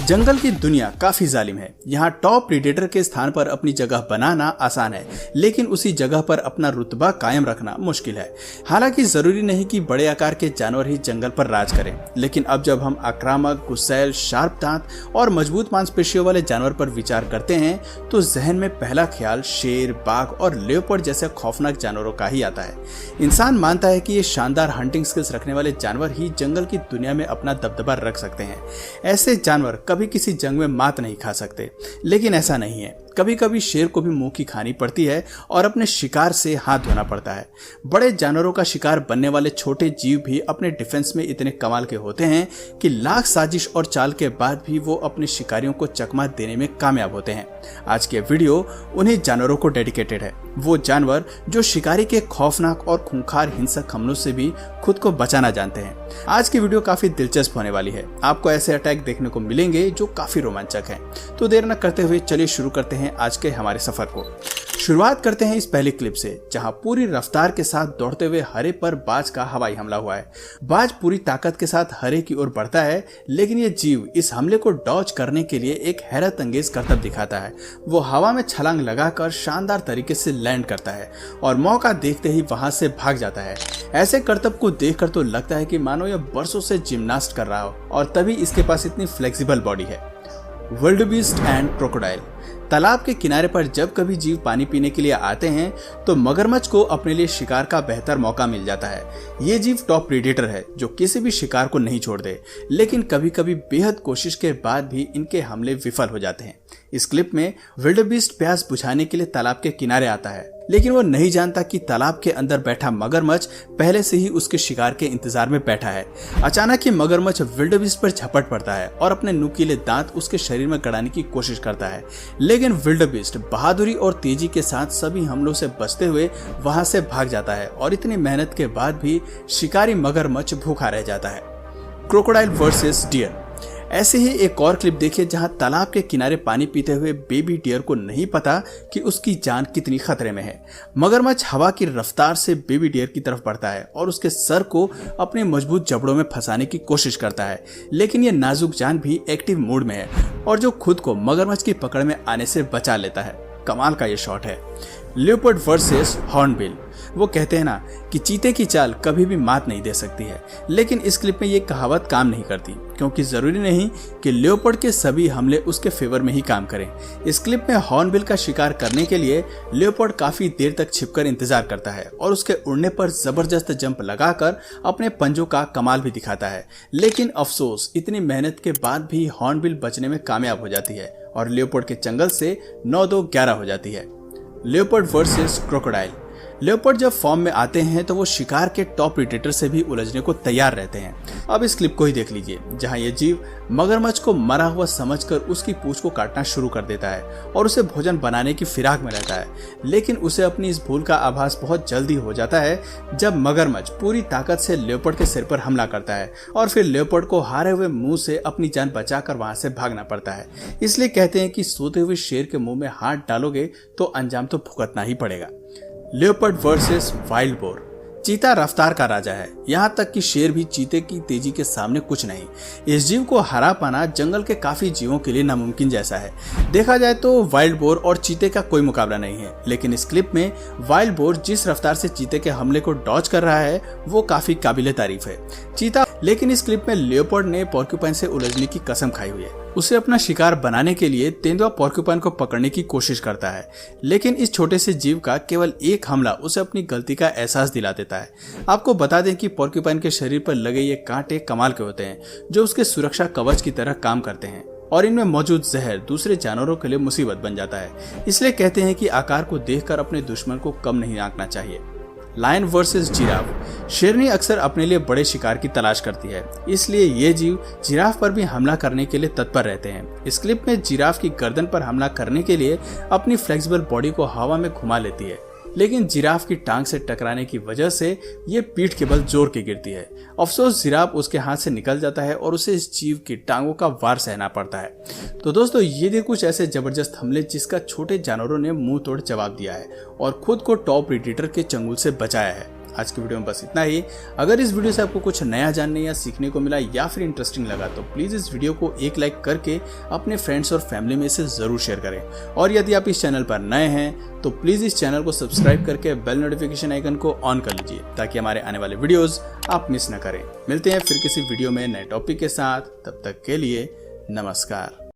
जंगल की दुनिया काफी जालिम है। यहाँ टॉप प्रीडेटर के स्थान पर अपनी जगह बनाना आसान है, लेकिन उसी जगह पर अपना रुतबा कायम रखना मुश्किल है। हालांकि जरूरी नहीं कि बड़े आकार के जानवर ही जंगल पर राज करें, लेकिन अब जब हम आक्रामक, गुस्सैल, शार्प दांत और मजबूत मांसपेशियों वाले जानवर पर विचार करते हैं तो जहन में पहला ख्याल शेर, बाघ और लेपर्ड जैसे खौफनाक जानवरों का ही आता है। इंसान मानता है कि ये शानदार हंटिंग स्किल्स रखने वाले जानवर ही जंगल की दुनिया में अपना दबदबा रख सकते हैं। ऐसे जानवर कभी किसी जंग में मात नहीं खा सकते, लेकिन ऐसा नहीं है। कभी कभी शेर को भी मुंह की खानी पड़ती है और अपने शिकार से हाथ धोना पड़ता है। बड़े जानवरों का शिकार बनने वाले छोटे जीव भी अपने डिफेंस में इतने कमाल के होते हैं कि लाख साजिश और चाल के बाद भी वो अपने शिकारियों को चकमा देने में कामयाब होते हैं। आज के वीडियो उन्हीं जानवरों को डेडिकेटेड है, वो जानवर जो शिकारी के खौफनाक और खूंखार हिंसक हमलों से भी खुद को बचाना जानते हैं। आज की वीडियो काफी दिलचस्प होने वाली है। आपको ऐसे अटैक देखने को मिलेंगे जो काफी रोमांचक हैं। तो देर न करते हुए चलिए शुरू करते हैं आज के हमारे सफर को। शुरुआत करते हैं इस पहले क्लिप से, जहां पूरी रफ्तार के साथ दौड़ते हुए हरे पर बाज का हवाई हमला हुआ है। बाज पूरी ताकत के साथ हरे की ओर बढ़ता है, लेकिन ये जीव इस हमले को डॉज करने के लिए एक हैरत अंगेज करतब दिखाता है। वो हवा में छलांग लगाकर शानदार तरीके से लैंड करता है और मौका देखते ही वहां से भाग जाता है। ऐसे करतब को देखकर तो लगता है कि मानो यह बरसों से जिम्नास्ट कर रहा हो, और तभी इसके पास इतनी फ्लेक्सिबल बॉडी है। Wildebeest and crocodile. तालाब के किनारे पर जब कभी जीव पानी पीने के लिए आते हैं तो मगरमच्छ को अपने लिए शिकार का बेहतर मौका मिल जाता है। ये जीव टॉप प्रीडेटर है जो किसी भी शिकार को नहीं छोड़ दे, लेकिन कभी कभी बेहद कोशिश के बाद भी इनके हमले विफल हो जाते हैं। इस क्लिप में विल्डेबीस्ट प्यास बुझाने के लिए तालाब के किनारे आता है, लेकिन वो नहीं जानता कि तालाब के अंदर बैठा मगरमच्छ पहले से ही उसके शिकार के इंतजार में बैठा है। अचानक ही मगरमच्छ विल्डेबीस्ट पर झपट पड़ता है और अपने नुकीले दांत उसके शरीर में गड़ाने की कोशिश करता है, लेकिन विल्डेबीस्ट बहादुरी और तेजी के साथ सभी हमलों से बचते हुए वहां से भाग जाता है और इतनी मेहनत के बाद भी शिकारी मगरमच्छ भूखा रह जाता है। Crocodile versus deer. ऐसे ही एक और क्लिप देखिए जहां तालाब के किनारे पानी पीते हुए बेबी डियर को नहीं पता कि उसकी जान कितनी खतरे में है। मगरमच्छ हवा की रफ्तार से बेबी डियर की तरफ बढ़ता है और उसके सर को अपने मजबूत जबड़ों में फंसाने की कोशिश करता है, लेकिन यह नाजुक जान भी एक्टिव मूड में है और जो खुद को मगरमच्छ की पकड़ में आने से बचा लेता है। कमाल का ये शॉट है। Leopard versus hornbill. वो कहते हैं ना कि चीते की चाल कभी भी मात नहीं दे सकती है, लेकिन इस क्लिप में ये कहावत काम नहीं करती, क्योंकि जरूरी नहीं कि लेपर्ड के सभी हमले उसके फेवर में ही काम करें। इस क्लिप में हॉर्नबिल का शिकार करने के लिए लेपर्ड काफी देर तक छिपकर इंतजार करता है और उसके उड़ने पर जबरदस्त जंप लगाकर अपने पंजों का कमाल भी दिखाता है, लेकिन अफसोस इतनी मेहनत के बाद भी हॉर्नबिल बचने में कामयाब हो जाती है और लेपर्ड के चंगल से 9-2-11 हो जाती है। Leopard versus crocodile. लेपर्ड जब फॉर्म में आते हैं तो वो शिकार के टॉप प्रीडेटर से भी उलझने को तैयार रहते हैं। अब इस क्लिप को ही देख लीजिए, जहां ये जीव मगरमच्छ को मरा हुआ समझकर उसकी पूंछ को काटना शुरू कर देता है और उसे भोजन बनाने की फिराक में रहता है, लेकिन उसे अपनी इस भूल का आभास बहुत जल्दी हो जाता है जब मगरमच्छ पूरी ताकत से लेपर्ड के सिर पर हमला करता है और फिर लेपर्ड को हारे हुए मुंह से अपनी जान बचाकर वहां से भागना पड़ता है। इसलिए कहते हैं कि सोते हुए शेर के मुंह में हाथ डालोगे तो अंजाम तो भुगतना ही पड़ेगा। Leopard versus wild boar. चीता रफ्तार का राजा है, यहाँ तक कि शेर भी चीते की तेजी के सामने कुछ नहीं। इस जीव को हरा पाना जंगल के काफी जीवों के लिए नामुमकिन जैसा है। देखा जाए तो वाइल्ड बोर और चीते का कोई मुकाबला नहीं है, लेकिन इस क्लिप में वाइल्ड बोर जिस रफ्तार से चीते के हमले को डॉज कर रहा है वो काफी काबिले तारीफ है। चीता लेकिन इस क्लिप में लेपर्ड ने पोर्क्यूपाइन से उलझने की कसम खाई हुई है। उसे अपना शिकार बनाने के लिए तेंदुआ पोर्क्यूपाइन को पकड़ने की कोशिश करता है, लेकिन इस छोटे से जीव का केवल एक हमला उसे अपनी गलती का एहसास दिला देता है। आपको बता दें कि पोर्क्यूपाइन के शरीर पर लगे ये कांटे कमाल के होते हैं, जो उसके सुरक्षा कवच की तरह काम करते हैं और इनमें मौजूद जहर दूसरे जानवरों के लिए मुसीबत बन जाता है। इसलिए कहते हैं कि आकार को देखकर अपने दुश्मन को कम नहीं आंकना चाहिए। Lion versus giraffe. शेरनी अक्सर अपने लिए बड़े शिकार की तलाश करती है, इसलिए ये जीव जिराफ पर भी हमला करने के लिए तत्पर रहते हैं। इस क्लिप में जिराफ की गर्दन पर हमला करने के लिए अपनी फ्लेक्सिबल बॉडी को हवा में घुमा लेती है, लेकिन जिराफ की टांग से टकराने की वजह से ये पीठ के बल जोर के गिरती है। अफसोस जिराफ उसके हाथ से निकल जाता है और उसे इस जीव की टांगों का वार सहना पड़ता है। तो दोस्तों ये थे कुछ ऐसे जबरदस्त हमले जिसका छोटे जानवरों ने मुंह तोड़ जवाब दिया है और खुद को टॉप प्रीडेटर के चंगुल से बचाया है। आज की वीडियो में बस इतना ही। अगर इस वीडियो से आपको कुछ नया जानने या सीखने को मिला या फिर इंटरेस्टिंग लगा तो प्लीज़ इस वीडियो को एक लाइक करके अपने फ्रेंड्स और फैमिली में इसे ज़रूर शेयर करें। और यदि आप इस चैनल पर नए हैं तो प्लीज़ इस चैनल को सब्सक्राइब करके बेल नोटिफिकेशन आइकन को ऑन कर लीजिए ताकि हमारे आने वाले वीडियोज़ आप मिस न करें। मिलते हैं फिर किसी वीडियो में नए टॉपिक के साथ, तब तक के लिए नमस्कार।